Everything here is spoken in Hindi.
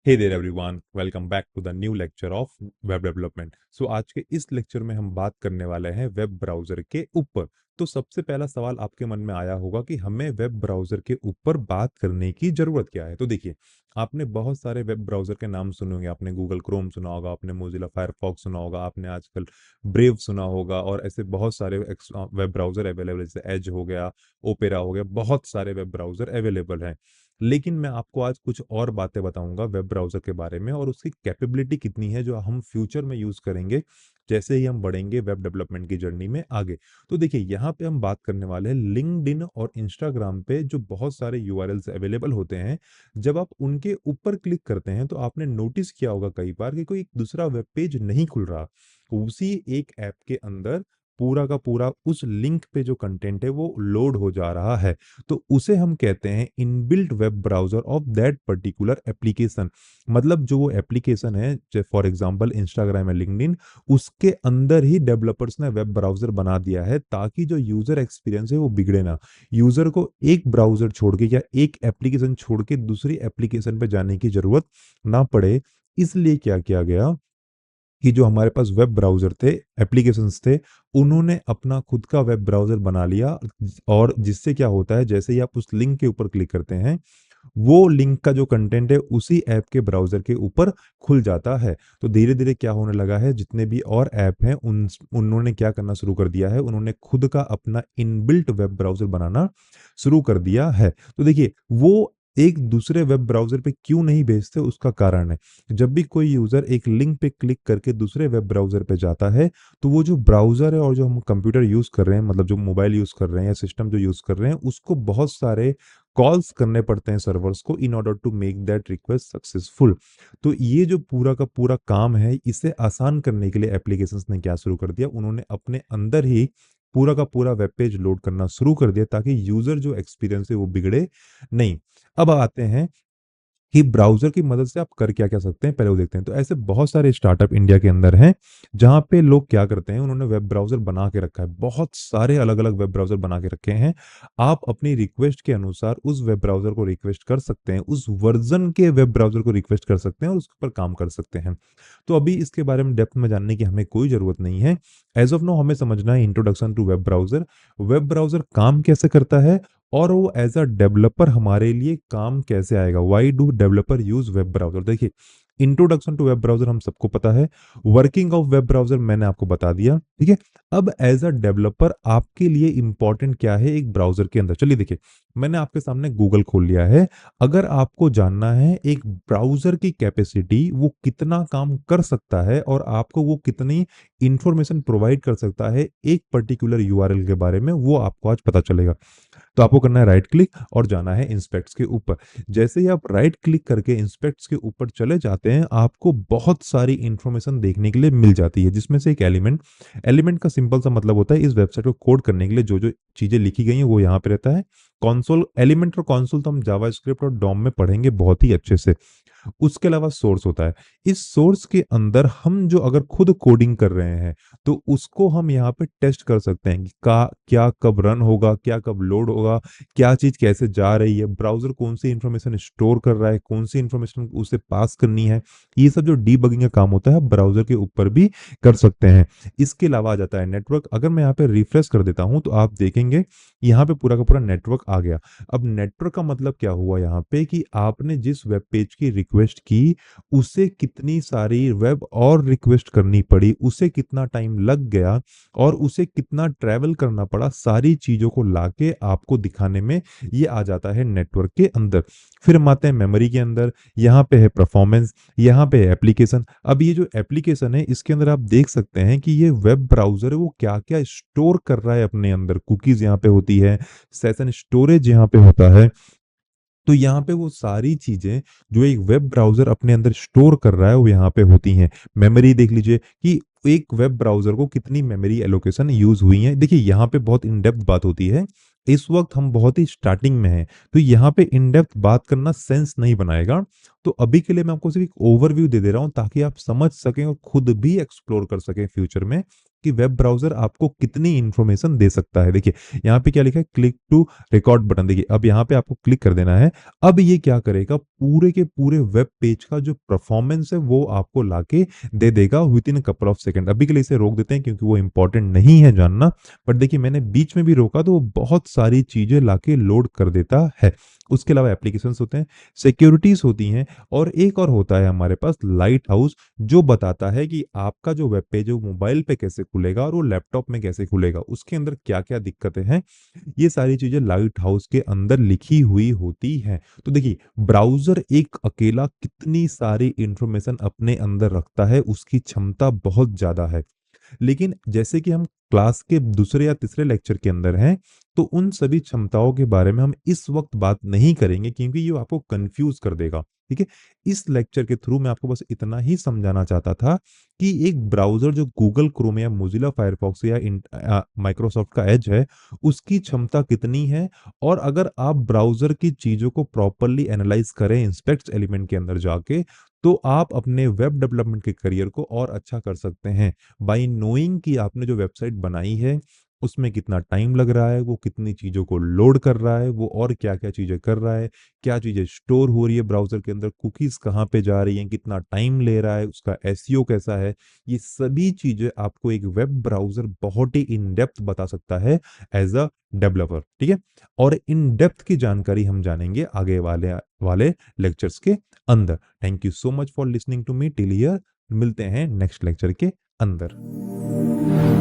Hey there everyone, welcome back to the new lecture of web development. So आज के इस लेक्चर में हम बात करने वाले हैं वेब ब्राउज़र के ऊपर। तो सबसे पहला सवाल आपके मन में आया होगा कि हमें वेब ब्राउज़र के ऊपर बात करने की ज़रूरत क्या है। तो देखिए, आपने बहुत सारे वेब ब्राउज़र के नाम सुने होंगे। आपने गूगल क्रोम सुना होगा, आपने मोज़िला फायरफॉक्स सुना होगा, आपने आजकल ब्रेव सुना होगा और ऐसे बहुत सारे वेब ब्राउज़र अवेलेबल है, जैसे एज हो गया, ओपेरा हो गया, बहुत सारे वेब ब्राउज़र अवेलेबल हैं। लेकिन मैं आपको आज कुछ और बातें बताऊंगा वेब ब्राउज़र के बारे में और उसकी कैपेबिलिटी कितनी है जो हम फ्यूचर में यूज़ करेंगे जैसे ही हम बढ़ेंगे वेब डेवलपमेंट की जर्नी में आगे। तो देखिए, यहाँ पे हम बात करने वाले हैं लिंक्डइन और इंस्टाग्राम पे जो बहुत सारे यूआरएल्स अवेलेबल होते हैं। जब आप उनके ऊपर क्लिक करते हैं तो आपने नोटिस किया होगा कई बार कि कोई दूसरा वेब पेज नहीं खुल रहा। उसी एक ऐप के अंदर पूरा का पूरा उस लिंक पे जो कंटेंट है वो लोड हो जा रहा है। तो उसे हम कहते हैं inbuilt web browser of that particular application. मतलब जो वो एप्लीकेशन है, फॉर एग्जांपल इंस्टाग्राम या लिंक्डइन, उसके अंदर ही डेवलपर्स ने वेब ब्राउजर बना दिया है ताकि जो यूजर एक्सपीरियंस है वो बिगड़े ना। यूजर को एक ब्राउजर छोड़ के या एक एप्लीकेशन छोड़ के दूसरी एप्लीकेशन पे जाने की जरूरत ना पड़े। इसलिए क्या किया गया कि जो हमारे पास वेब ब्राउज़र थे, एप्लीकेशंस थे, उन्होंने अपना खुद का वेब ब्राउज़र बना लिया। और जिससे क्या होता है, जैसे ही आप उस लिंक के ऊपर क्लिक करते हैं, वो लिंक का जो कंटेंट है उसी ऐप के ब्राउज़र के ऊपर खुल जाता है। तो धीरे-धीरे क्या होने लगा है, जितने भी और ऐप हैं उन्होंने क्या करना शुरू कर दिया है, उन्होंने खुद का अपना इनबिल्ट वेब ब्राउज़र बनाना शुरू कर दिया है। तो देखिए, वो एक दूसरे वेब ब्राउज़र पे क्यों नहीं भेजते, उसका कारण है। जब भी कोई यूज़र एक लिंक पे क्लिक करके दूसरे वेब ब्राउज़र पे जाता है, तो वो जो ब्राउज़र है और जो हम कंप्यूटर यूज़ कर रहे हैं, मतलब जो मोबाइल यूज़ कर रहे हैं या सिस्टम जो यूज़ कर रहे हैं, उसको बहुत सारे कॉल्स करने पड़ते हैं सर्वर्स को in order to make that request successful. तो ये जो पूरा का पूरा काम है, इसे आसान करने के लिए एप्लीकेशंस ने क्या शुरू कर दिया, उन्होंने अपने अंदर ही पूरा का पूरा वेब पेज लोड करना शुरू कर दिया ताकि यूज़र जो एक्सपीरियंस है वो बिगड़े नहीं। अब आते हैं कि ब्राउज़र की मदद से आप कर क्या-क्या सकते हैं, पहले वो देखते हैं। तो ऐसे बहुत सारे स्टार्टअप इंडिया के अंदर हैं, जहाँ पे लोग क्या करते हैं, उन्होंने वेब ब्राउज़र बना के रखा है। बहुत सारे अलग-अलग वेब ब्राउज़र बना के रखे हैं। आप अपनी रिक्वेस्ट के अनुसार उस वेब ब्राउज़र को रिक्वेस्ट कर सकते हैं, उस वर्ज़न के वेब ब्राउज़र को रिक्वेस्ट कर सकते हैं और उसके ऊपर काम कर सकते हैं। तो अभी इसके बारे में डेप्थ में जानने की हमें कोई ज़रूरत नहीं है। एज़ ऑफ नाउ हमें समझना है introduction to web browser. Web browser काम कैसे करता है और वो एज अ डेवलपर हमारे लिए काम कैसे आएगा। Why do developer use web browser. देखिए, इंट्रोडक्शन टू वेब ब्राउजर हम सबको पता है, वर्किंग ऑफ वेब ब्राउजर मैंने आपको बता दिया, ठीक है। अब एज अ डेवलपर आपके लिए इंपॉर्टेंट क्या है एक ब्राउजर के अंदर, चलिए देखिए, मैंने आपके सामने गूगल खोल लिया है। अगर आपको जानना है एक ब्राउजर की कैपेसिटी, वो कितना काम कर सकता है और आपको वो कितनी इंफॉर्मेशन प्रोवाइड कर सकता है एक पर्टिकुलर यूआरएल के बारे में, वो आपको आज पता चलेगा। तो आपको करना है राइट क्लिक और जाना है इंस्पेक्ट्स के ऊपर। जैसे ही आप राइट क्लिक करके इंस्पेक्ट्स के ऊपर चले जाते हैं, आपको बहुत सारी इंफॉर्मेशन देखने के लिए मिल जाती है, जिसमें से एक एलिमेंट। एलिमेंट का सिंपल सा मतलब होता है इस वेबसाइट को कोड करने के लिए जो जो चीजें लिखी गई हैं वो यहाँ पे रहता है। कॉन्सोल एलिमेंट और कॉन्सोल तो हम जावास्क्रिप्ट और डॉम में पढ़ेंगे बहुत ही अच्छे से। उसके अलावा सोर्स होता है। इस सोर्स के अंदर हम जो अगर खुद कोडिंग कर रहे हैं, तो उसको हम यहाँ पे टेस्ट कर सकते हैं कि का क्या कब रन होगा, क्या कब लोड होगा, क्या चीज़ कैसे जा रही है, ब्राउज़र कौन सी इंफॉर्मेशन स्टोर कर रहा है, कौन सी इंफॉर्मेशन उसे पास करनी है। ये सब जो डीबगिंग का काम होता है, ब्राउज़र के ऊपर भी कर सकते हैं। इसके अलावा आ जाता है नेटवर्क। अगर मैं यहाँ पे रिफ्रेश कर देता हूँ, तो आप देखेंगे यहाँ पे पूरा का पूरा नेटवर्क आ गया। अब नेटवर्क का मतलब क्या हुआ यहाँ पे कि आपने जिस वेब पेज की रिक्वेस्ट की, उसे कितनी सारी वेब और रिक्वेस्ट करनी पड़ी, उसे कितना टाइम लग गया और उसे कितना ट्रैवल करना पड़ा, सारी चीज़ों को लाके आपको दिखाने में ये आ जाता है नेटवर्क के अंदर। फिर हम आते हैं मेमोरी के अंदर। यहाँ पे है परफॉर्मेंस, यहाँ पे है एप्लीकेशन। अब ये जो एप्लीकेशन है, इसके अंदर आप देख सकते हैं कि ये वेब ब्राउज़र है वो क्या-क्या स्टोर कर रहा है अपने अंदर। कुकीज़ यहाँ पे होती है, सेशन स्टोरेज यहाँ पे होता है। तो यहाँ पे वो सारी चीज़ें जो एक वेब ब्राउज़र अपने अंदर स्टोर कर रहा है, वो यहाँ पे होती हैं। मेमोरी देख लीजिए कि एक वेब ब्राउज़र को कितनी मेमोरी एलोकेशन यूज़ हुई है। देखिए, यहाँ पे बहुत इन डेप्थ बात होती है। इस वक़्त हम बहुत ही स्टार्टिंग में हैं, तो यहाँ पे इन डेप्थ बात करना सेंस नहीं बनाएगा। तो अभी के लिए मैं आपको सिर्फ़ एक ओवरव्यू दे दे रहा हूँ ताकि आप समझ सकें और खुद भी एक्सप्लोर कर सकें फ्यूचर में कि वेब ब्राउज़र आपको कितनी इन्फॉर्मेशन दे सकता है। देखिए, यहाँ पे क्या लिखा है, क्लिक टू रिकॉर्ड बटन। देखिए, अब यहाँ पे आपको क्लिक कर देना है। अब ये क्या करेगा, पूरे के पूरे वेब पेज का जो परफॉर्मेंस है वो आपको लाके दे देगा within a couple of second. अभी के लिए इसे रोक देते हैं क्योंकि वो इंपॉर्टेंट नहीं है जानना। बट देखिए, मैंने बीच में भी रोका तो वो बहुत सारी चीज़ें लाके लोड कर देता है। उसके अलावा एप्लीकेशंस होते हैं, सिक्योरिटीज़ होती हैं, और एक और होता है हमारे पास लाइट हाउस, जो बताता है कि आपका जो वेब पेज है वो मोबाइल पे कैसे खुलेगा और वो लैपटॉप में कैसे खुलेगा, उसके अंदर क्या-क्या दिक्कतें हैं। ये सारी चीज़ें लाइट हाउस के अंदर लिखी हुई होती हैं। तो देखिए, ब्राउज़र एक अकेला कितनी सारी इंफॉर्मेशन अपने अंदर रखता है, उसकी क्षमता बहुत ज़्यादा है। लेकिन जैसे कि हम क्लास के दूसरे या तीसरे लेक्चर के अंदर हैं, तो उन सभी क्षमताओं के बारे में हम इस वक्त बात नहीं करेंगे क्योंकि ये आपको कंफ्यूज कर देगा। ठीक है, इस लेक्चर के थ्रू मैं आपको बस इतना ही समझाना चाहता था कि एक ब्राउजर जो गूगल क्रोम या मोजिला फायरफॉक्स या माइक्रोसॉफ्ट का एज है, उसकी क्षमता कितनी है, और अगर आप ब्राउजर की चीजों को प्रॉपरली एनालाइज करें इंस्पेक्ट एलिमेंट के अंदर जाके, तो आप अपने वेब डेवलपमेंट के करियर को और अच्छा कर सकते हैं बाय नोइंग कि आपने जो वेबसाइट बनाई है उसमें कितना टाइम लग रहा है, वो कितनी चीज़ों को लोड कर रहा है, वो और क्या-क्या चीज़ें कर रहा है, क्या चीज़ें स्टोर हो रही है ब्राउज़र के अंदर, कुकीज़ कहाँ पे जा रही हैं, कितना टाइम ले रहा है, उसका एसईओ कैसा है। ये सभी चीज़ें आपको एक वेब ब्राउज़र बहुत ही इन डेप्थ बता सकता है एज़ अ डेवलपर, ठीक है? और इन डेप्थ की जानकारी हम जानेंगे आगे वाले वाले लेक्चर्स के अंदर। Thank you so much for listening to me till here. मिलते हैं नेक्स्ट लेक्चर के अंदर।